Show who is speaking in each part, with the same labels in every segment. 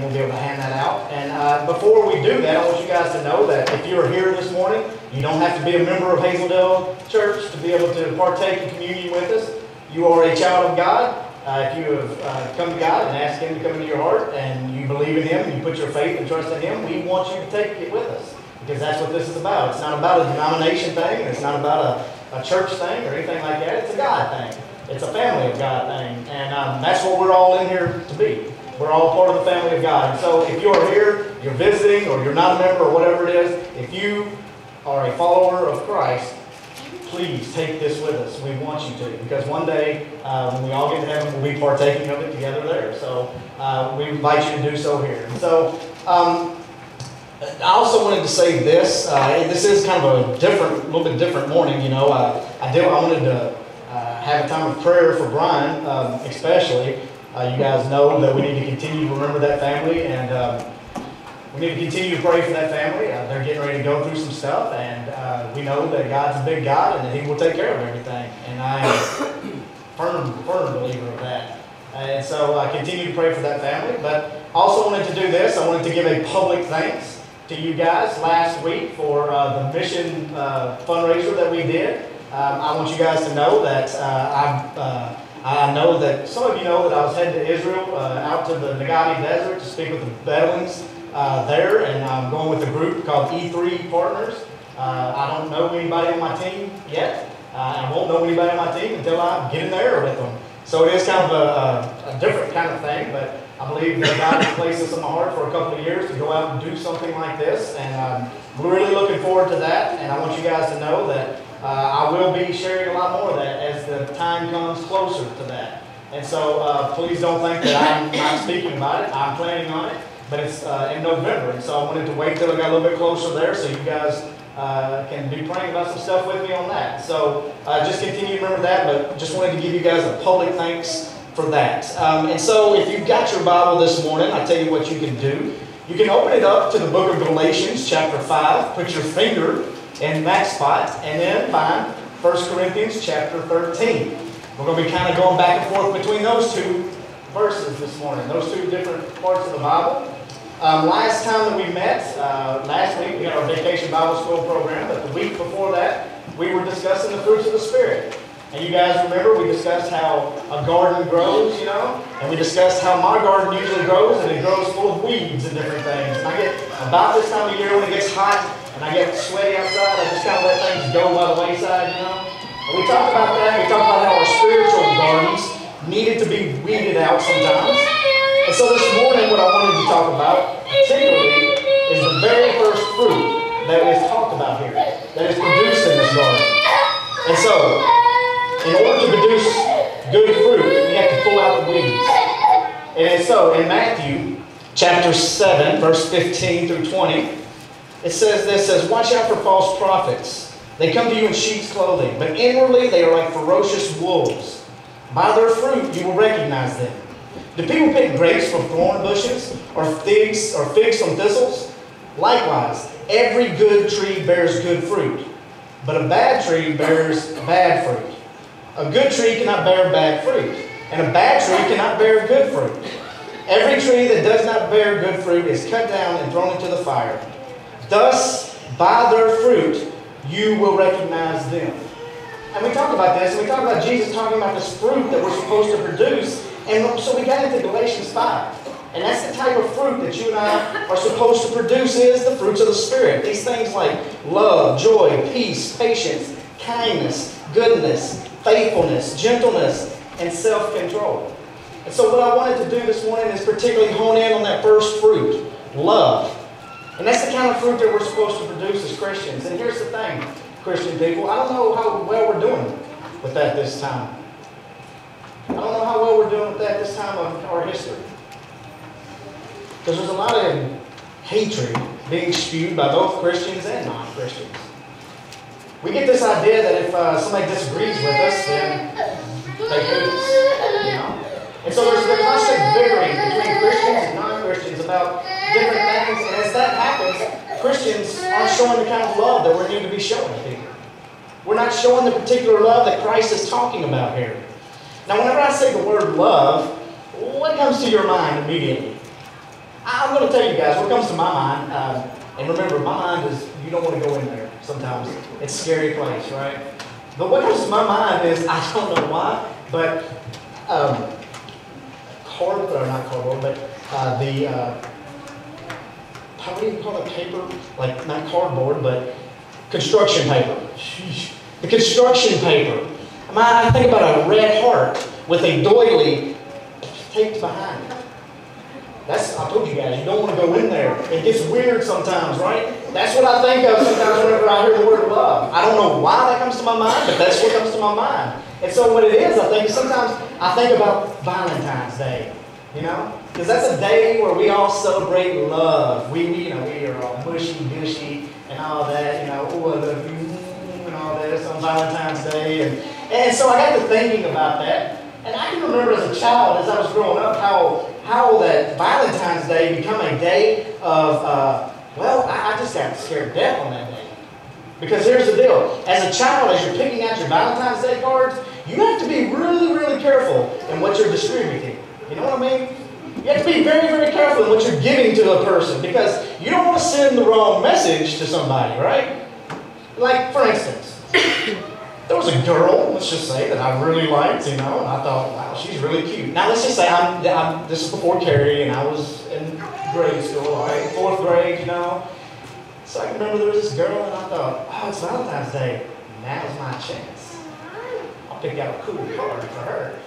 Speaker 1: we'll be able to hand that out. And before we do that, I want you guys to know that if you're here this morning, you don't have to be a member of Hazeldale Church to be able to partake in communion with us. You are a child of God. If you have come to God and asked Him to come into your heart and you believe in Him and you put your faith and trust in Him, we want you to take it with us because that's what this is about. It's not about a denomination thing. It's not about a church thing or anything like that. It's a God thing. It's a family of God thing. And that's what we're all in here to be. We're all part of the family of God. And so if you're here, you're visiting, or you're not a member, or whatever it is, if you are a follower of Christ, please take this with us. We want you to, because one day when we all get to heaven, we'll be partaking of it together there. So we invite you to do so here. And so I also wanted to say this. This is kind of a little bit different morning. You know, I wanted to have a time of prayer for Brian, especially. You guys know that we need to continue to remember that family, and we need to continue to pray for that family. They're getting ready to go through some stuff, and we know that God's a big God and that He will take care of everything. And I am a firm believer of that. And so I continue to pray for that family. But also wanted to do this. I wanted to give a public thanks to you guys last week for the mission fundraiser that we did. I want you guys to know that I know that some of you know that I was headed to Israel, out to the Negev Desert to speak with the Bedouins there, and I'm going with a group called E3 Partners. I don't know anybody on my team yet. I won't know anybody on my team until I get in there with them. So it is kind of a different kind of thing, but I believe that God has placed this in my heart for a couple of years to go out and do something like this, and we're really looking forward to that. And I want you guys to know that I will be sharing a lot more of that as the time comes closer to that. And so please don't think that I'm not speaking about it. I'm planning on it, but it's in November. And so I wanted to wait till I got a little bit closer there so you guys can be praying about some stuff with me on that. So just continue to remember that, but just wanted to give you guys a public thanks for that. And so if you've got your Bible this morning, I'll tell you what you can do. You can open it up to the book of Galatians, chapter 5. Put your finger in that spot, and then find 1 Corinthians chapter 13. We're going to be kind of going back and forth between those two verses this morning, those two different parts of the Bible. Last time that we met, last week, we had our Vacation Bible School program, but the week before that, we were discussing the fruits of the Spirit. And you guys remember, we discussed how a garden grows, you know, and we discussed how my garden usually grows, and it grows full of weeds and different things. And I get, about this time of year when it gets hot, and I get sweaty outside, I just kind of let things go by the wayside, you know. And we talked about that. We talked about how our spiritual gardens needed to be weeded out sometimes. And so this morning, what I wanted to talk about, particularly, is the very first fruit that is talked about here, that is produced in this garden. And so, in order to produce good fruit, we have to pull out the weeds. And so, in Matthew chapter 7, verse 15 through 20, it says this, watch out for false prophets. They come to you in sheep's clothing, but inwardly they are like ferocious wolves. By their fruit you will recognize them. Do people pick grapes from thorn bushes, or figs from thistles? Likewise, every good tree bears good fruit, but a bad tree bears bad fruit. A good tree cannot bear bad fruit, and a bad tree cannot bear good fruit. Every tree that does not bear good fruit is cut down and thrown into the fire. Thus, by their fruit, you will recognize them. And we talk about this, and we talk about Jesus talking about this fruit that we're supposed to produce. And so we got into Galatians 5. And that's the type of fruit that you and I are supposed to produce, is the fruits of the Spirit. These things like love, joy, peace, patience, kindness, goodness, faithfulness, gentleness, and self-control. And so what I wanted to do this morning is particularly hone in on that first fruit, love. And that's the kind of fruit that we're supposed to produce as Christians. And here's the thing, Christian people, I don't know how well we're doing with that this time. I don't know how well we're doing with that this time of our history. Because there's a lot of hatred being spewed by both Christians and non-Christians. We get this idea that if somebody disagrees with us, then they hate us, you know? And so there's the constant bickering between Christians and non-Christians about different things, and as that happens, Christians aren't showing the kind of love that we need to be showing people. We're not showing the particular love that Christ is talking about here. Now, whenever I say the word love, what comes to your mind immediately? I I'm going to tell you guys what comes to my mind. And remember, my mind is, you don't want to go in there sometimes. It's a scary place, right? But what comes to my mind is, I don't know why, but how do you call it, paper? Like, not cardboard, but construction paper. Sheesh. The construction paper. I think about a red heart with a doily taped behind it. I told you guys, you don't want to go in there. It gets weird sometimes, right? That's what I think of sometimes whenever I hear the word love. I don't know why that comes to my mind, but that's what comes to my mind. And so what it is, I think, sometimes I think about Valentine's Day, you know? Because that's a day where we all celebrate love. We are all mushy-gushy and all that, oh, I love you, and all that on Valentine's Day. And so I got to thinking about that. And I can remember as a child, as I was growing up, how that Valentine's Day become a day of, I just got scared to death on that day. Because here's the deal. As a child, as you're picking out your Valentine's Day cards, you have to be really, really careful in what you're distributing. You know what I mean? You have to be very, very careful in what you're giving to a person because you don't want to send the wrong message to somebody, right? Like, for instance, there was a girl, let's just say, that I really liked, and I thought, wow, she's really cute. Now, let's just say, this is before Carrie, and I was in grade school, all right, 4th grade, So I remember there was this girl, and I thought, oh, it's Valentine's Day. Now's my chance. I'll pick out a cool card for her.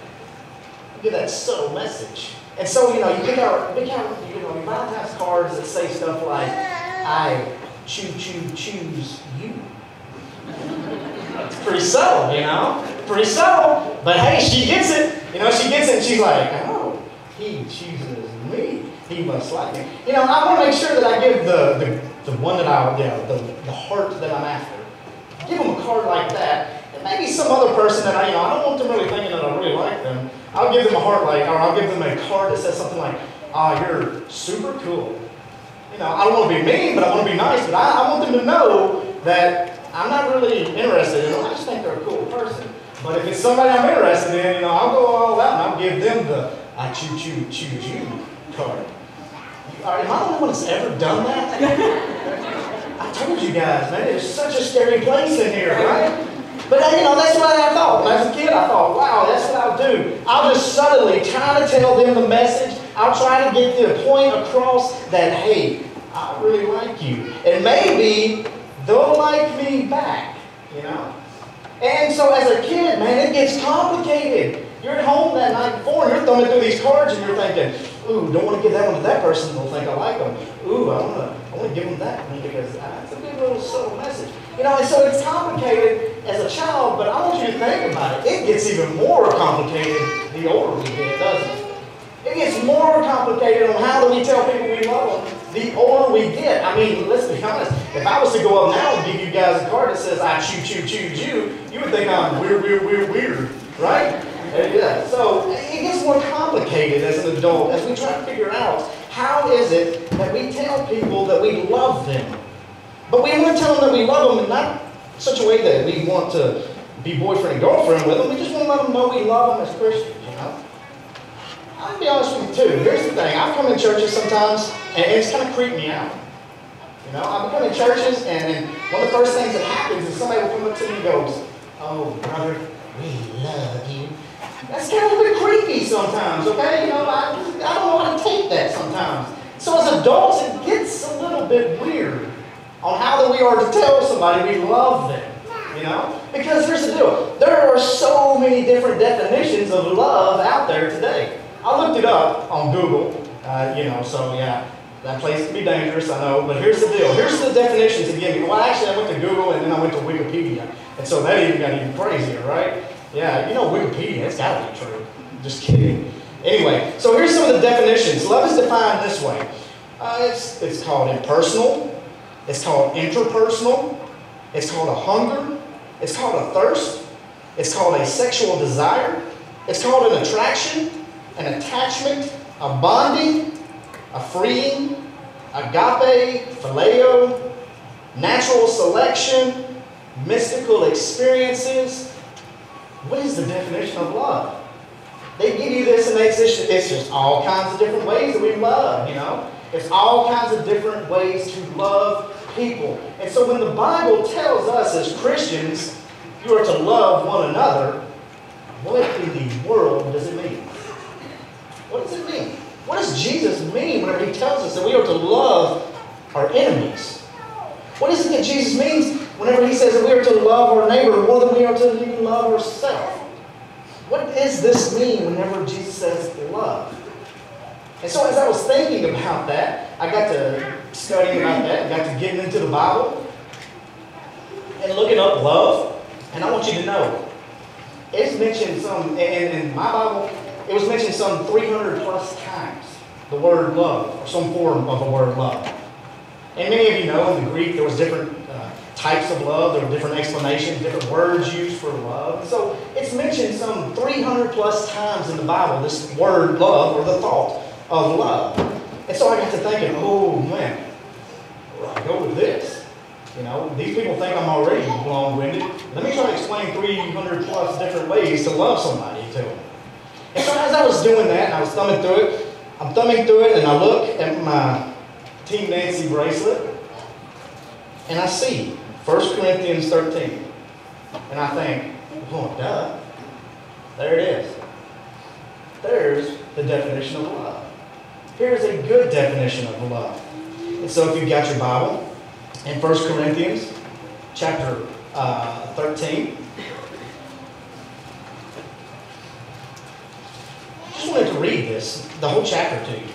Speaker 1: I'll give that subtle message. And so, you pick out your Valentine's cards that say stuff like, I choose you. It's pretty subtle, Pretty subtle. But hey, she gets it. She gets it and she's like, oh, he chooses me. He must like me. I want to make sure that I give the one that the heart that I'm after. Give them a card like that. And maybe some other person that I don't want them really thinking that I really like them. I'll give them a heart or I'll give them a card that says something like, you're super cool. I don't want to be mean, but I want to be nice. But I want them to know that I'm not really interested in them. I just think they're a cool person. But if it's somebody I'm interested in, I'll go all out and I'll give them the I choose you card. Am I the only one that's ever done that? I told you guys, man, it's such a scary place in here, right? But that's what I thought. When I was a kid, I thought, wow, that's what I'll do. I'll just subtly try to tell them the message. I'll try to get the point across that, hey, I really like you. And maybe they'll like me back, And so as a kid, man, it gets complicated. You're at home that night before, and you're thumbing through these cards, and you're thinking, ooh, don't want to give that one to that person. They'll think I like them. Ooh, I want to give them that one because it's a good little subtle message. And so it's complicated as a child, but I want you to think about it. It gets even more complicated the older we get, doesn't it? It gets more complicated on how do we tell people we love them the older we get. I mean, let's be honest. If I was to go up now and give you guys a card that says, I choose you, you would think I'm weird, right? Yeah. So it gets more complicated as an adult as we try to figure out how is it that we tell people that we love them. But we want to tell them that we love them in not such a way that we want to be boyfriend and girlfriend with them. We just want to let them know we love them as Christians, I'm going to be honest with you too. Here's the thing. I've come to churches sometimes, and it's kind of creeped me out. I've come to churches, and one of the first things that happens is somebody will come up to me and goes, oh, brother, we love you. That's kind of a bit creepy sometimes, okay? I don't know how to take that sometimes. So as adults, it gets a little bit weird on how that we are to tell somebody we love them. Because here's the deal. There are so many different definitions of love out there today. I looked it up on Google, so yeah, that place can be dangerous, I know, but here's the deal. Here's the definitions to give me. Well, actually, I went to Google and then I went to Wikipedia, and so that even got even crazier, right? Yeah, Wikipedia, it's got to be true. Just kidding. Anyway, so here's some of the definitions. Love is defined this way. It's called impersonal. It's called interpersonal. It's called a hunger. It's called a thirst. It's called a sexual desire. It's called an attraction, an attachment, a bonding, a freeing, agape, phileo, natural selection, mystical experiences. What is the definition of love? They give you this and it's just all kinds of different ways that we love, There's all kinds of different ways to love people. And so when the Bible tells us as Christians, you are to love one another, what in the world does it mean? What does it mean? What does Jesus mean whenever he tells us that we are to love our enemies? What is it that Jesus means whenever he says that we are to love our neighbor more than we are to even love ourselves? What does this mean whenever Jesus says love? And so as I was thinking about that, I got to studying about that, got to getting into the Bible and looking up love. And I want you to know, it's mentioned in my Bible, it was mentioned some 300 plus times, the word love, or some form of the word love. And many of you know in the Greek there was different types of love, there were different explanations, different words used for love. And so it's mentioned some 300 plus times in the Bible, this word love, or the thought of love. And so I got to thinking, oh man, where do I go with this? You know, these people think I'm already long-winded. Let me try to explain 300 plus different ways to love somebody to them. And so as I was doing that, and I was thumbing through it, I'm thumbing through it, and I look at my Team Nancy bracelet, and I see 1 Corinthians 13. And I think, oh, duh. There it is. There's the definition of love. Here's a good definition of love. And so if you've got your Bible, in 1 Corinthians chapter 13, I just wanted to read this, the whole chapter to you.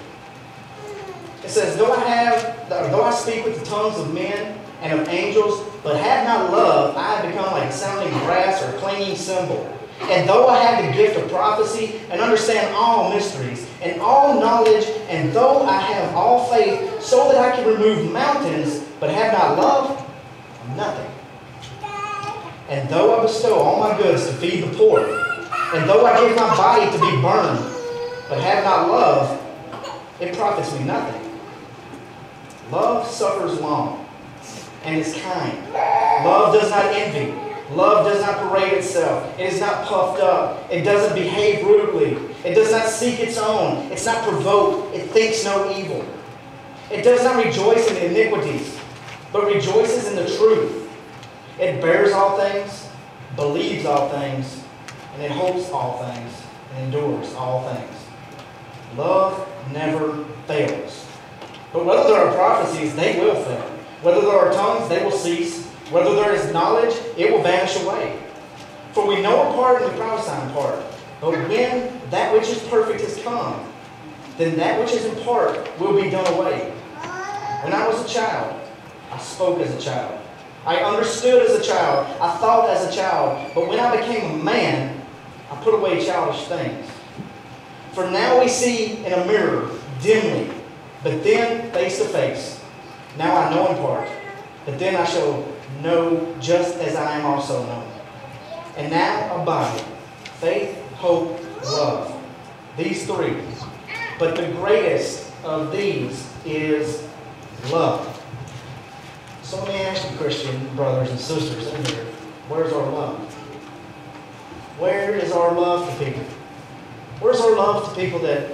Speaker 1: It says, though I speak with the tongues of men and of angels, but have not love, I have become like a sounding brass or a clanging cymbal. And though I have the gift of prophecy and understand all mysteries and all knowledge, and though I have all faith so that I can remove mountains, but have not love, I'm nothing. And though I bestow all my goods to feed the poor, and though I give my body to be burned, but have not love, it profits me nothing. Love suffers long and is kind. Love does not envy. Love does not parade itself. It is not puffed up. It doesn't behave rudely. It does not seek its own. It's not provoked. It thinks no evil. It does not rejoice in iniquities, but rejoices in the truth. It bears all things, believes all things, and it hopes all things, and endures all things. Love never fails. But whether there are prophecies, they will fail. Whether there are tongues, they will cease. Whether there is knowledge, it will vanish away. For we know a part and we prophesy in part. But when that which is perfect has come, then that which is in part will be done away. When I was a child, I spoke as a child. I understood as a child. I thought as a child. But when I became a man, I put away childish things. For now we see in a mirror, dimly, but then face to face. Now I know in part, but then I shall know just as I am also known. And now abide faith, hope, love. These three. But the greatest of these is love. So let me ask you, Christian brothers and sisters in here, where's our love? Where is our love to people? Where's our love to people that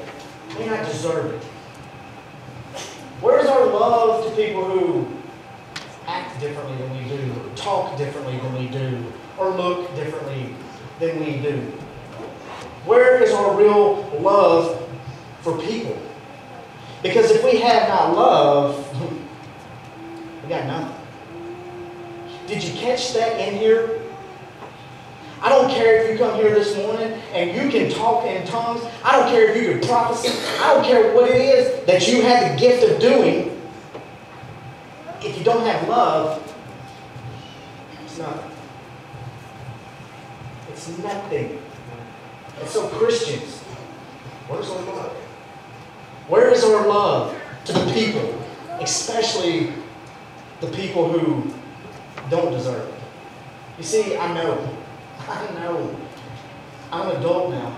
Speaker 1: may not deserve it? Where's our love to people who act differently than we do, or talk differently than we do, or look differently than we do? Where is our real love for people? Because if we have not love, we got nothing. Did you catch that in here? I don't care if you come here this morning and you can talk in tongues. I don't care if you can prophesy. I don't care what it is that you have the gift of doing. If you don't have love, it's nothing. It's nothing. And so Christians, where's our love? Where is our love to the people, especially the people who don't deserve it? You see, I know. I'm an adult now.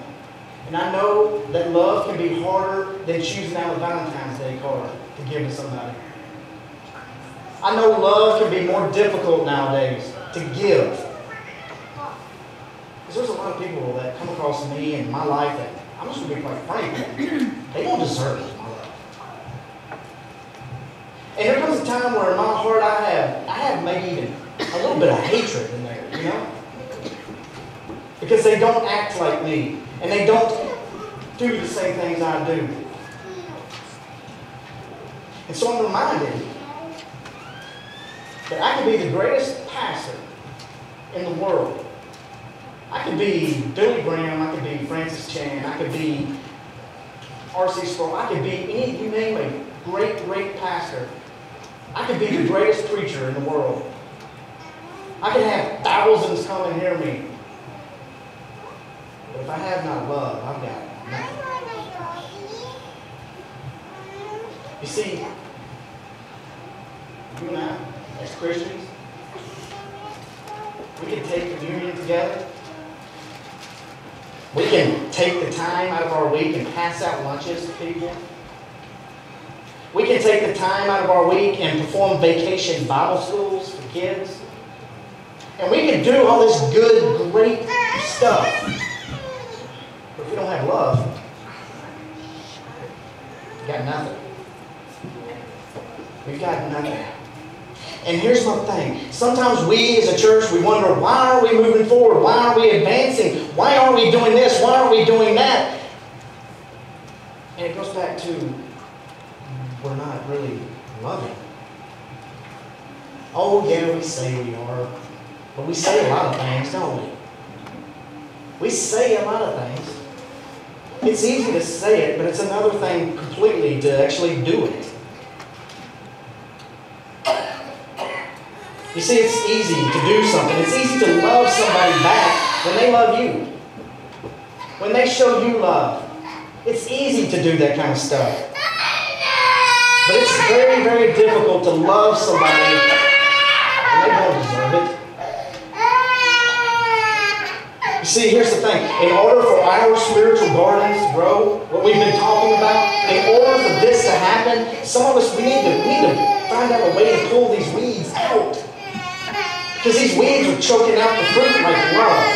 Speaker 1: And I know that love can be harder than choosing out a Valentine's Day card to give to somebody. I know love can be more difficult nowadays to give. Because there's a lot of people that come across me in my life that, I'm just going to be quite frank with you, they don't deserve my love. a time where in my heart I have maybe even a little bit of hatred in there, you know? Because they don't act like me, and they don't do the same things I do. And so I'm reminded that I could be the greatest pastor in the world. I could be Billy Graham, I could be Francis Chan, I could be R.C. Sproul, I could be any, you name a great, great pastor. I could be the greatest preacher in the world. I could have thousands come and hear me. But if I have not love, I've got nothing. You see, you and I, as Christians, we can take communion together. We can take the time out of our week and pass out lunches to people. We can take the time out of our week and perform vacation Bible schools for kids. And we can do all this good, great stuff. But if we don't have love, we've got nothing. We've got nothing. And here's my thing. Sometimes we as a church, we wonder, why are we moving forward? Why are we advancing? Why aren't we doing this? Why aren't we doing that? And it goes back to, we're not really loving. Oh yeah, we say we are. But we say a lot of things, don't we? We say a lot of things. It's easy to say it, but it's another thing completely to actually do it. You see, it's easy to do something. It's easy to love somebody back when they love you. When they show you love. It's easy to do that kind of stuff. But it's very, very difficult to love somebody when they don't deserve it. You see, here's the thing. In order for our spiritual gardens to grow, what we've been talking about, in order for this to happen, some of us, we need to find out a way to pull these weeds out. Because these weeds are choking out the fruit like love.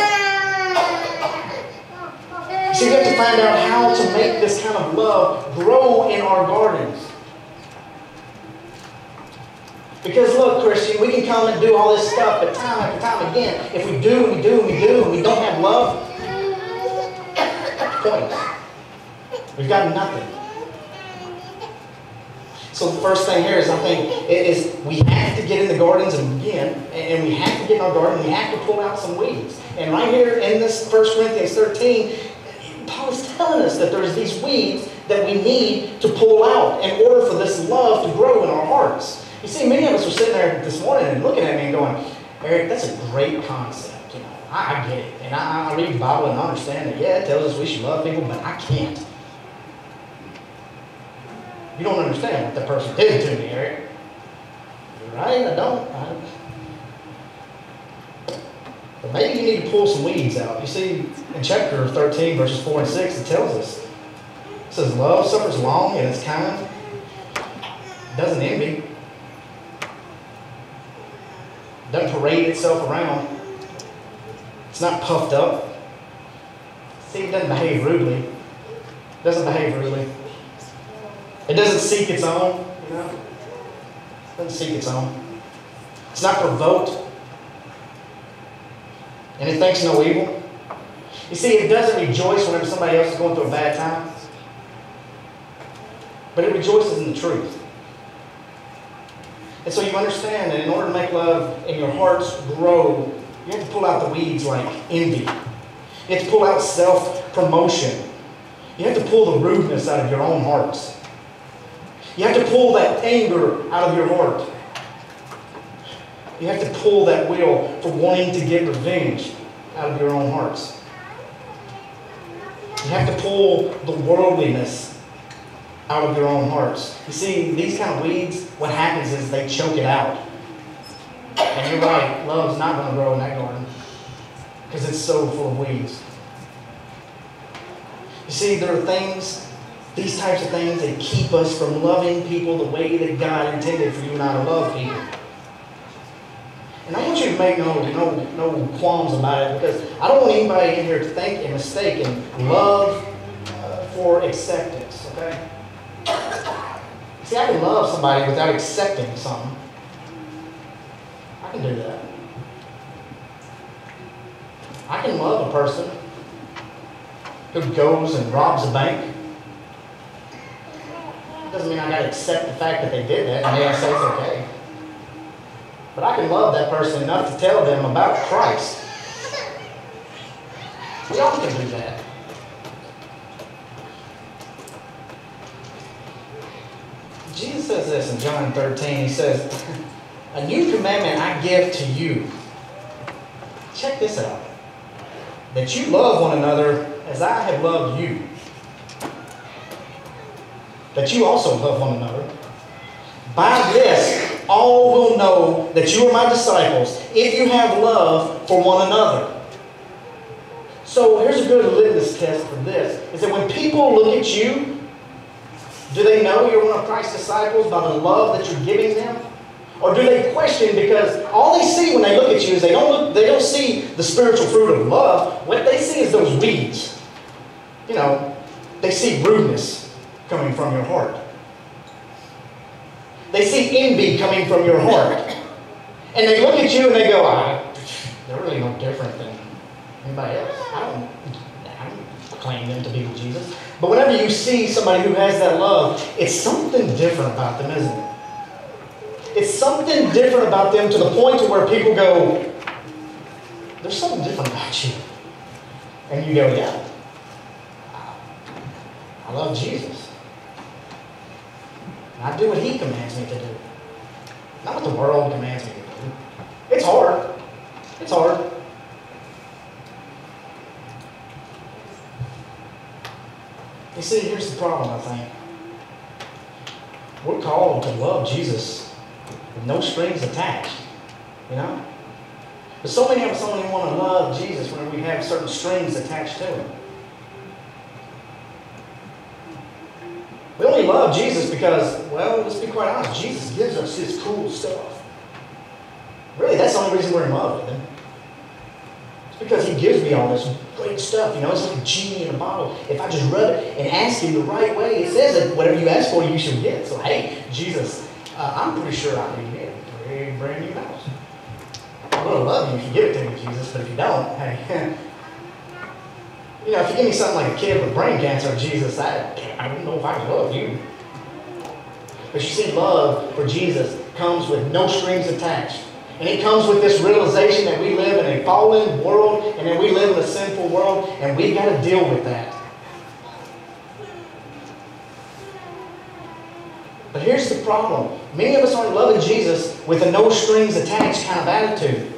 Speaker 1: So we have to find out how to make this kind of love grow in our gardens. Because look, Christian, we can come and do all this stuff, but time after time again, if we do and we do and we do and we don't have love, pointless. We've got nothing. So the first thing here is, I think, is we have to get in the gardens and begin, and we have to get in our garden, and we have to pull out some weeds. And right here in this 1 Corinthians 13, Paul is telling us that there's these weeds that we need to pull out in order for this love to grow in our hearts. You see, many of us were sitting there this morning and looking at me and going, Eric, that's a great concept. You know, I get it. And I read the Bible and I understand that, yeah, it tells us we should love people, but I can't. You don't understand what that person did to me, Eric. You're right, I don't. But maybe you need to pull some weeds out. You see, in chapter 13, verses 4 and 6, it tells us. It says, love suffers long and it's kind. Doesn't envy. Doesn't parade itself around. It's not puffed up. See, it doesn't behave rudely. It doesn't behave rudely. It doesn't seek its own, you know. It doesn't seek its own. It's not provoked. And it thinks no evil. You see, it doesn't rejoice whenever somebody else is going through a bad time. But it rejoices in the truth. And so you understand that in order to make love in your hearts grow, you have to pull out the weeds like envy. You have to pull out self-promotion. You have to pull the rudeness out of your own hearts. You have to pull that anger out of your heart. You have to pull that will for wanting to get revenge out of your own hearts. You have to pull the worldliness out of your own hearts. You see, these kind of weeds, what happens is they choke it out. And you're right, love's not going to grow in that garden because it's so full of weeds. You see, there are things, these types of things that keep us from loving people the way that God intended for you and I to love people. And I want you to make no qualms about it, because I don't want anybody in here to think and mistake love for acceptance, okay? See, I can love somebody without accepting something. I can do that. I can love a person who goes and robs a bank. Doesn't mean I gotta accept the fact that they did that, and may I say it's okay. But I can love that person enough to tell them about Christ. We all can do that. Jesus says this in John 13. He says, "A new commandment I give to you." Check this out. "That you love one another as I have loved you. That you also love one another. By this, all will know that you are my disciples, if you have love for one another." So here's a good litmus test for this, is that when people look at you, do they know you're one of Christ's disciples by the love that you're giving them? Or do they question because all they see when they look at you is they don't see the spiritual fruit of love. What they see is those weeds. You know, they see rudeness coming from your heart. They see envy coming from your heart. And they look at you and they go, they're really no different than anybody else. I don't claim them to be with Jesus. But whenever you see somebody who has that love, it's something different about them, isn't it? It's something different about them to the point to where people go, there's something different about you. And you go, yeah, I love Jesus. And I do what He commands me to do. Not what the world commands me to do. It's hard. It's hard. You see, here's the problem, I think. We're called to love Jesus with no strings attached. You know? But so many of us only want to love Jesus when we have certain strings attached to Him. We only love Jesus because, well, let's be quite honest, Jesus gives us His cool stuff. Really, that's the only reason we're in love with Him. It's because He gives me all this great stuff. You know, it's like a genie in a bottle. If I just rub it and ask Him the right way, it says that whatever you ask for, you should get. So, hey, Jesus, I'm pretty sure I can get a brand new house. I'm going to love you if you give it to me, Jesus, but if you don't, hey, you know, if you give me something like a kid with brain cancer, Jesus, I don't know if I can love you. But you see, love for Jesus comes with no strings attached. And it comes with this realization that we live in a fallen world and that we live in a sinful world, and we've got to deal with that. But here's the problem. Many of us aren't loving Jesus with a no strings attached kind of attitude.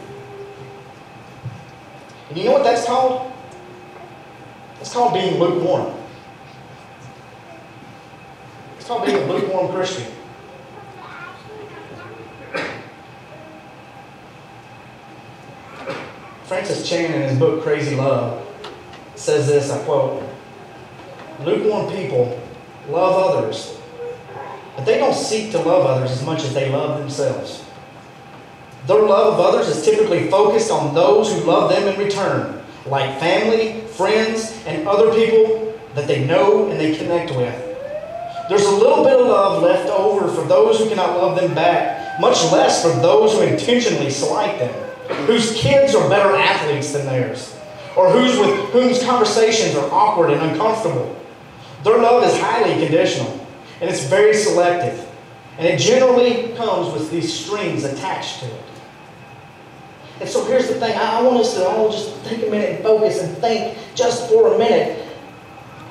Speaker 1: And you know what that's called? It's called being lukewarm. It's called being a lukewarm Christian. Francis Chan, in his book Crazy Love, says this, I quote, "Lukewarm people love others, but they don't seek to love others as much as they love themselves. Their love of others is typically focused on those who love them in return, like family, friends, and other people that they know and they connect with. There's a little bit of love left over for those who cannot love them back, much less for those who intentionally slight them, whose kids are better athletes than theirs, or whose conversations are awkward and uncomfortable. Their love is highly conditional, and it's very selective, and it generally comes with these strings attached to it." And so here's the thing. I want us to all just take a minute and focus and think just for a minute.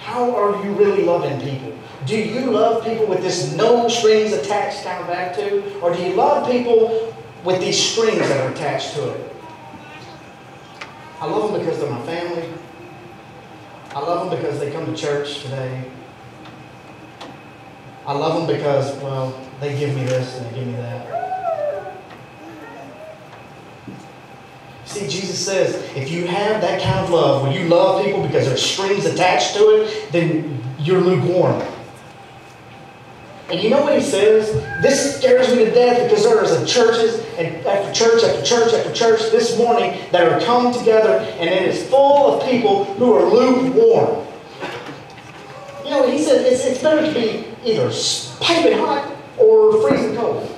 Speaker 1: How are you really loving people? Do you love people with this no strings attached kind of attitude? Or do you love people with these strings that are attached to it? I love them because they're my family. I love them because they come to church today. I love them because, well, they give me this and they give me that. See, Jesus says, if you have that kind of love, when you love people because there's strings attached to it, then you're lukewarm. And you know what He says? This scares me to death because there are churches and after church after church after church this morning that are come together, and it is full of people who are lukewarm. You know, No, he said it's better to be either piping hot or freezing cold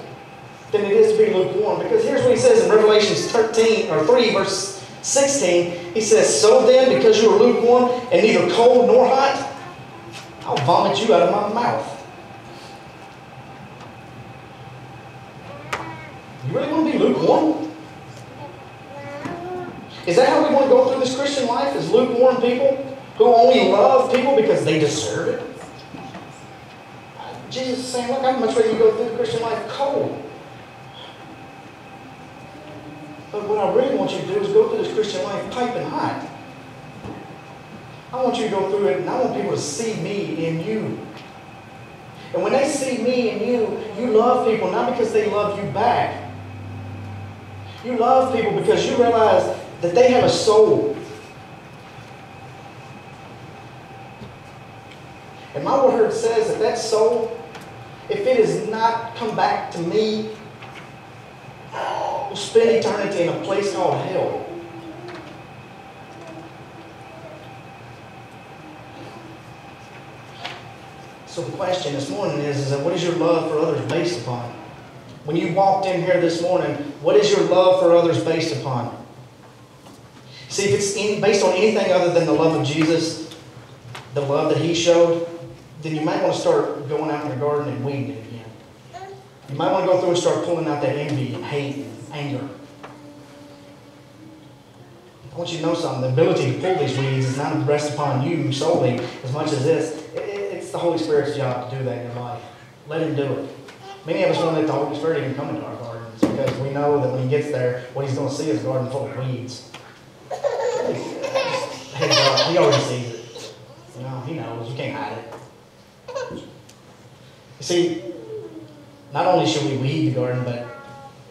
Speaker 1: than it is to be lukewarm. Because here's what he says in Revelation 3, verse 16. He says, so then, because you are lukewarm and neither cold nor hot, I'll vomit you out of my mouth. You really want to be lukewarm? Is that how we want to go through this Christian life, as lukewarm people who only love people because they deserve it? Jesus is saying, look, I'd much rather you go through the Christian life cold. But what I really want you to do is go through this Christian life piping hot. I want you to go through it, and I want people to see me in you. And when they see me in you, you love people not because they love you back. You love people because you realize that they have a soul. And my word says that that soul, if it has not come back to me, will spend eternity in a place called hell. So the question this morning is that what is your love for others based upon? When you walked in here this morning, what is your love for others based upon? See, if it's based on anything other than the love of Jesus, the love that He showed, then you might want to start going out in the garden and weeding it again. You might want to go through and start pulling out that envy and hate and anger. I want you to know something. The ability to pull these weeds is not rest upon you solely as much as it's the Holy Spirit's job to do that in your life. Let Him do it. Many of us won't let the Holy Spirit even come into our gardens because we know that when He gets there, what He's going to see is a garden full of weeds. He already sees it. You know, He knows. You can't hide it. You see, not only should we weed the garden, but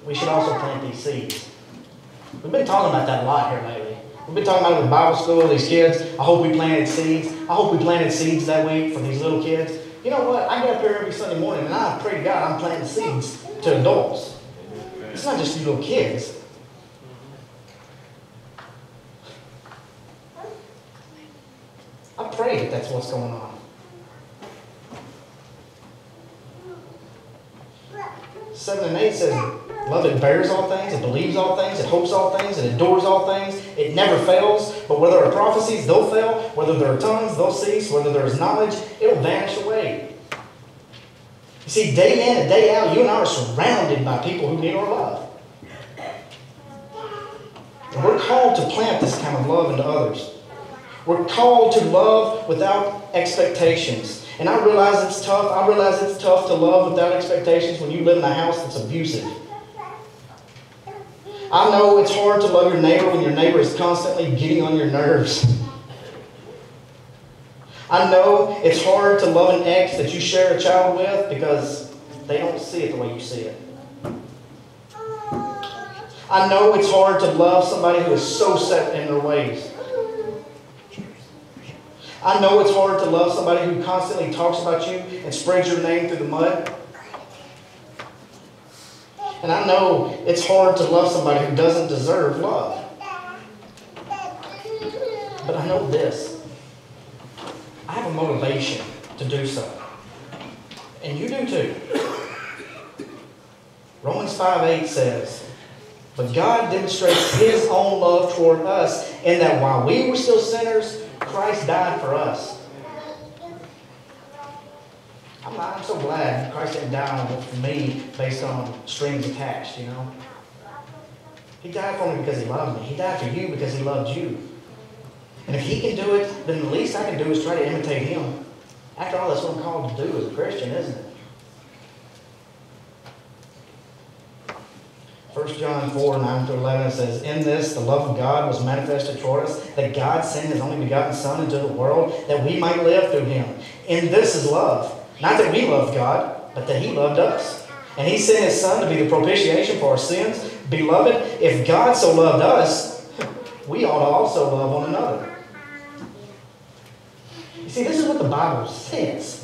Speaker 1: we should also plant these seeds. We've been talking about that a lot here lately. We've been talking about it with Bible school, these kids. I hope we planted seeds. I hope we planted seeds that week for these little kids. You know what? I get up here every Sunday morning and I pray to God I'm planting seeds to adults. It's not just you little kids. I pray that that's what's going on. 7 and 8 says, love it bears all things, it believes all things, it hopes all things, it endures all things, it never fails. But whether there are prophecies, they'll fail. Whether there are tongues, they'll cease. Whether there is knowledge, it'll vanish away. You see, day in and day out, you and I are surrounded by people who need our love. And we're called to plant this kind of love into others. We're called to love without expectations. And I realize it's tough. I realize it's tough to love without expectations when you live in a house that's abusive. I know it's hard to love your neighbor when your neighbor is constantly getting on your nerves. I know it's hard to love an ex that you share a child with because they don't see it the way you see it. I know it's hard to love somebody who is so set in their ways. I know it's hard to love somebody who constantly talks about you and spreads your name through the mud. And I know it's hard to love somebody who doesn't deserve love. But I know this. I have a motivation to do so. And you do too. Romans 5:8 says, but God demonstrates His own love toward us in that while we were still sinners, Christ died for us. I'm so glad Christ didn't die for me based on strings attached, you know. He died for me because He loved me. He died for you because He loved you. And if He can do it, then the least I can do is try to imitate Him. After all, that's what I'm called to do as a Christian, isn't it? 1 John 4:9-11 says, in this the love of God was manifested toward us, that God sent His only begotten Son into the world, that we might live through Him. In this is love. Not that we loved God, but that He loved us. And He sent His Son to be the propitiation for our sins. Beloved, if God so loved us, we ought to also love one another. You see, this is what the Bible says.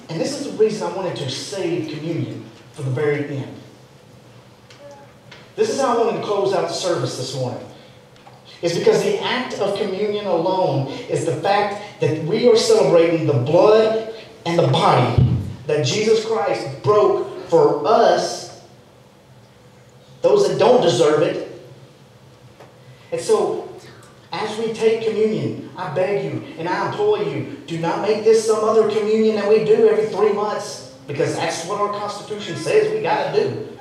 Speaker 1: And this is the reason I wanted to save communion for the very end. This is how I wanted to close out the service this morning. It's because the act of communion alone is the fact that we are celebrating the blood and the body that Jesus Christ broke for us, those that don't deserve it. And so, as we take communion, I beg you and I implore you, do not make this some other communion that we do every 3 months, because that's what our Constitution says we got to do.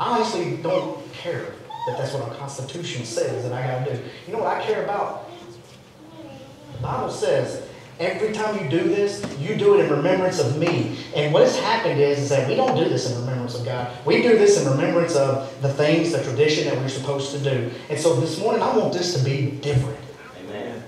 Speaker 1: I honestly don't care that that's what our Constitution says that I got to do. You know what I care about? The Bible says, every time you do this, you do it in remembrance of me. And what has happened is that we don't do this in remembrance of God. We do this in remembrance of the things, the tradition that we're supposed to do. And so this morning, I want this to be different.
Speaker 2: Amen.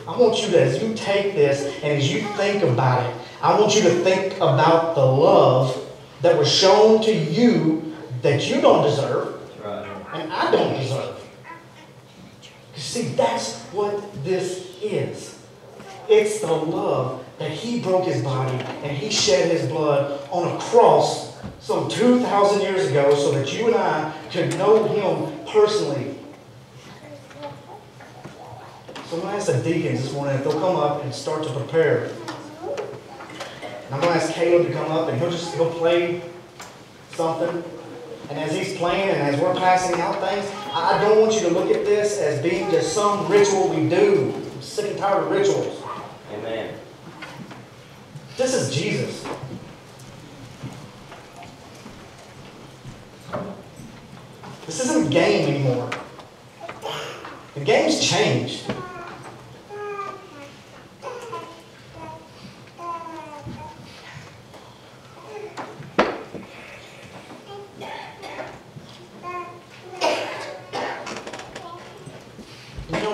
Speaker 1: I want you to, as you take this and as you think about it, I want you to think about the love that was shown to you that you don't deserve.
Speaker 2: Right.
Speaker 1: And I don't deserve. You see, that's what this is. It's the love that He broke His body and He shed His blood on a cross some 2,000 years ago so that you and I could know Him personally. So I'm going to ask the deacons this morning if they'll come up and start to prepare. And I'm going to ask Caleb to come up and he'll play something. And as he's playing and as we're passing out things, I don't want you to look at this as being just some ritual we do. I'm sick and tired of rituals.
Speaker 2: Amen.
Speaker 1: This is Jesus. This isn't a game anymore. The game's changed.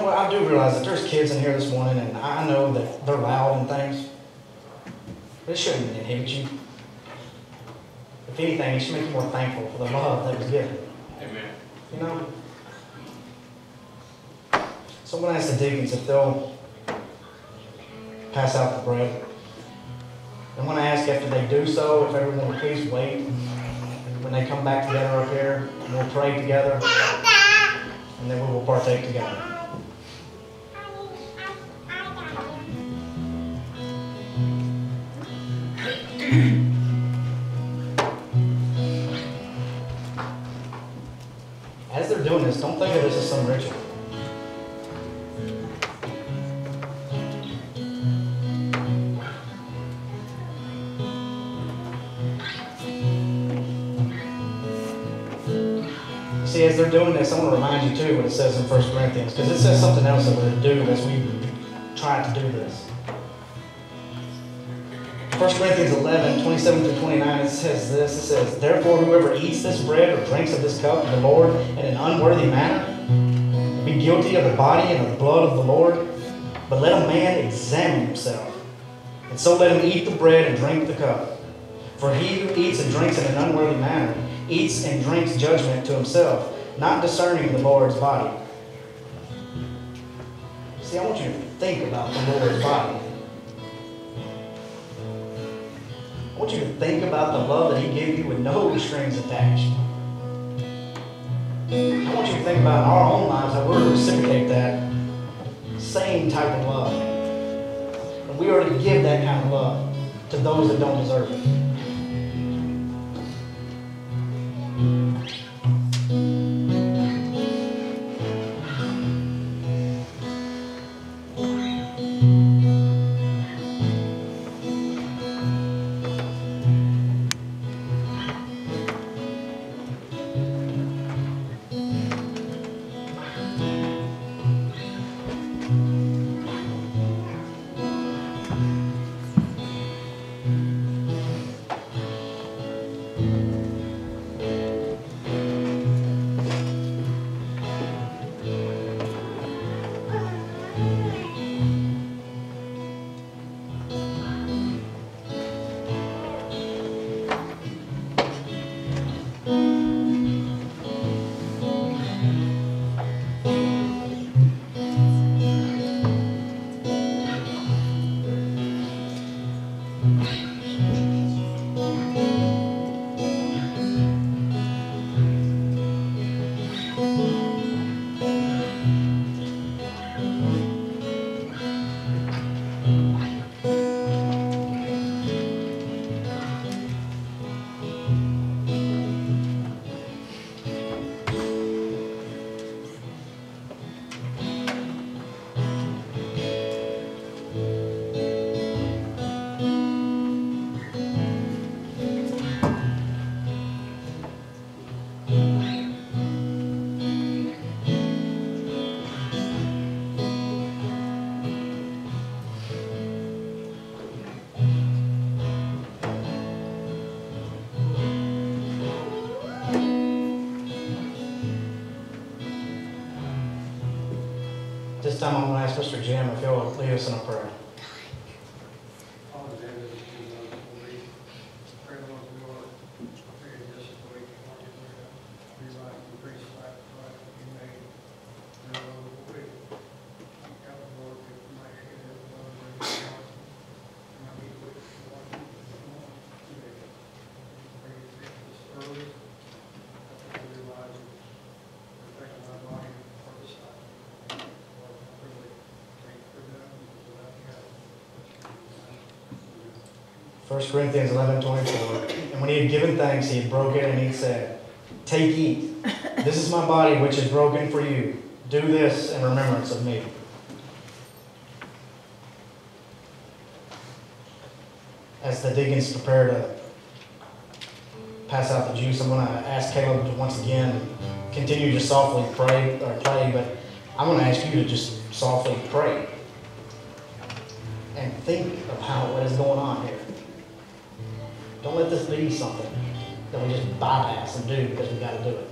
Speaker 1: I do realize that there's kids in here this morning, and I know that they're loud and things. But it shouldn't inhibit you. If anything, it should make you more thankful for the love that was given.
Speaker 2: Amen.
Speaker 1: You know? So I'm going to ask the deacons if they'll pass out the bread. I'm going to ask after they do so, if everyone will please wait. When they come back together up here, we'll pray together, and then we will partake together. As they're doing this, don't think of this as some ritual. See, as they're doing this, I want to remind you too what it says in 1 Corinthians, because it says something else that we're to do as we try to do this. 1 Corinthians 11, 27 through 29, it says this. It says, "Therefore, whoever eats this bread or drinks of this cup of the Lord in an unworthy manner, be guilty of the body and of the blood of the Lord. But let a man examine himself, and so let him eat the bread and drink the cup. For he who eats and drinks in an unworthy manner eats and drinks judgment to himself, not discerning the Lord's body." See, I want you to think about the Lord's body. I want you to think about the love that He gave you with no strings attached. I want you to think about in our own lives how we're to reciprocate that same type of love. And we are to give that kind of love to those that don't deserve it. time, I'm going to ask Mr. Jim if he'll lead us in a prayer. First Corinthians 11:24. And when he had given thanks, he had broken and he said, "Take, eat. This is my body which is broken for you. Do this in remembrance of me." As the deacons prepare to pass out the juice, I'm going to ask Caleb to once again continue to softly play, but I'm going to ask you to just softly pray and think about what is going on here. Don't let this be something that we just bypass and do because we got to do it.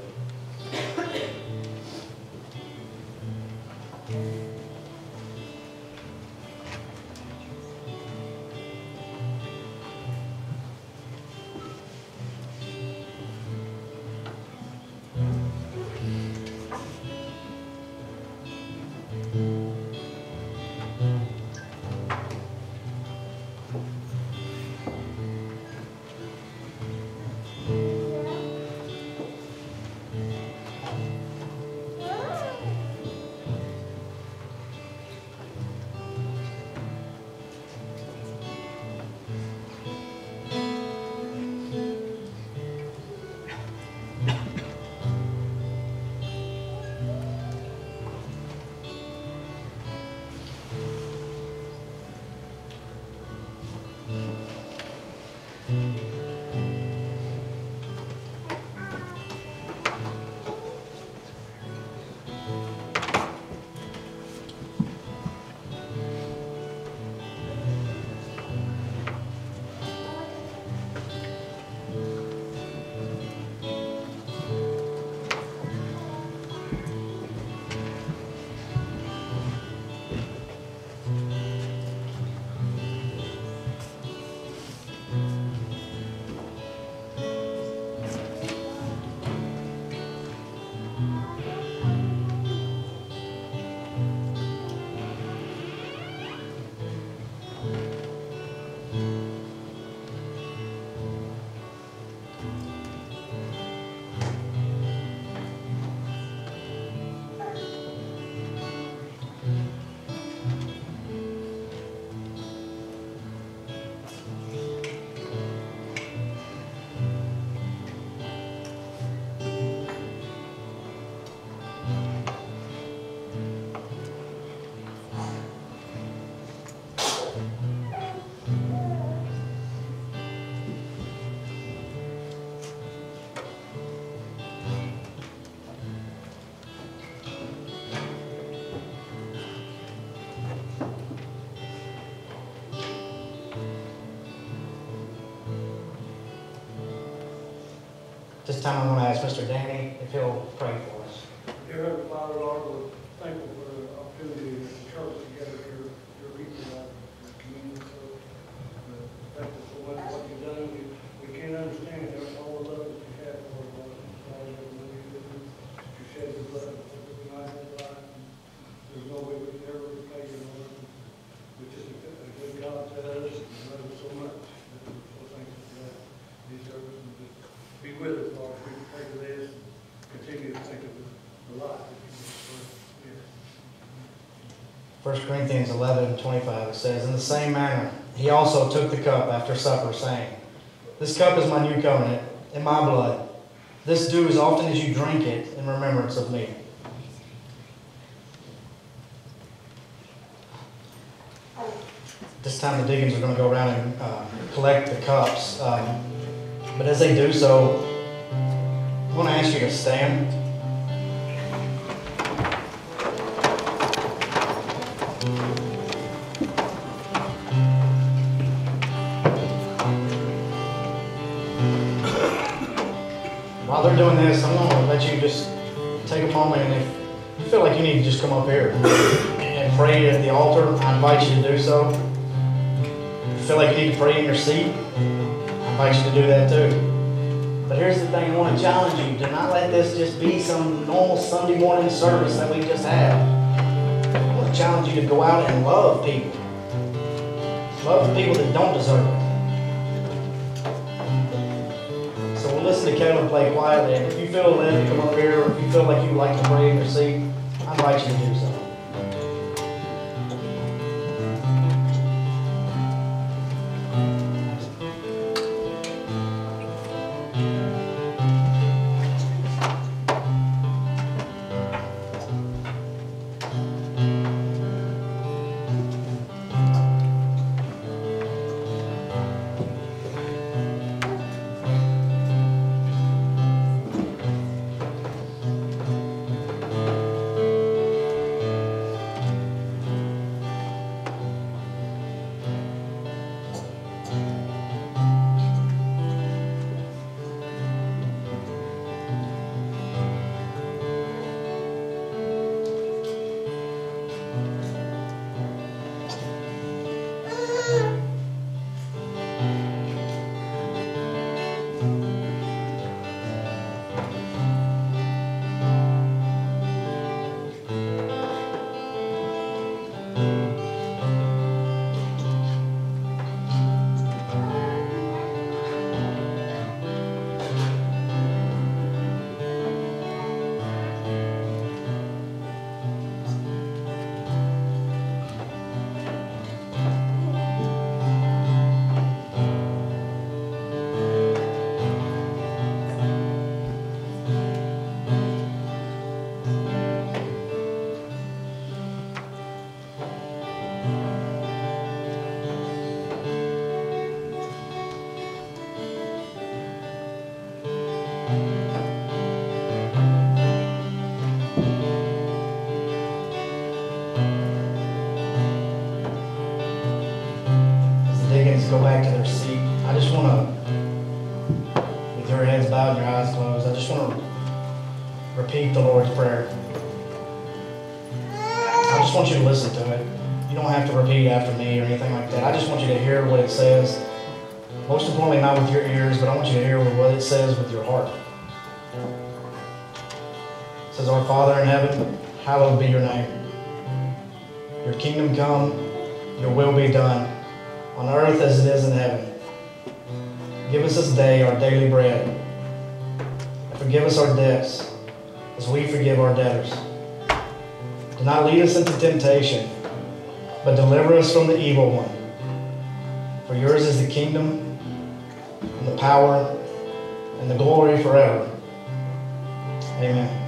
Speaker 1: This time I'm going to ask Mr. Danny if he'll pray for us.
Speaker 2: Dear Heavenly Father, Lord, we're thankful for the opportunity to church together here, your people, the community. So, thankful for what you've done. We can't understand all the love that you have for us, Lord. You shed your blood for the night of life. There's no way we can ever repay you, Lord. We're just a good God to us and love us so much. So thankful for that. These services and just be with us, Lord. We pray for this and continue to think of the life that you give us.
Speaker 1: 1 Corinthians 11:25 it says, "In the same manner, he also took the cup after supper, saying, 'This cup is my new covenant in my blood. This do as often as you drink it in remembrance of me.'" This time the deacons are going to go around and collect the cups. But as they do so, I want to ask you to stand. While they're doing this, I'm going to let you just take a moment, and if you feel like you need to just come up here and pray at the altar, I invite you to do so. If you feel like you need to pray in your seat, I invite you to do that too. But here's the thing, I want to challenge you. Do not let this just be some normal Sunday morning service that we just had. I want to challenge you to go out and love people. Love the people that don't deserve it. So we'll listen to Caleb play quietly, and if you feel led to come up here, or if you feel like you would like to pray in your seat, I invite you to do so. Go back to their seat. I just want to, with your heads bowed and your eyes closed, I just want to repeat the Lord's Prayer. I just want you to listen to it. You don't have to repeat after me or anything like that. I just want you to hear what it says. Most importantly, not with your ears, but I want you to hear what it says with your heart. It says, Our Father in heaven, hallowed be your name. Your kingdom come, your will be done, on earth as it is in heaven. Give us this day our daily bread. And forgive us our debts, as we forgive our debtors. Do not lead us into temptation, but deliver us from the evil one. For yours is the kingdom, and the power, and the glory forever. Amen.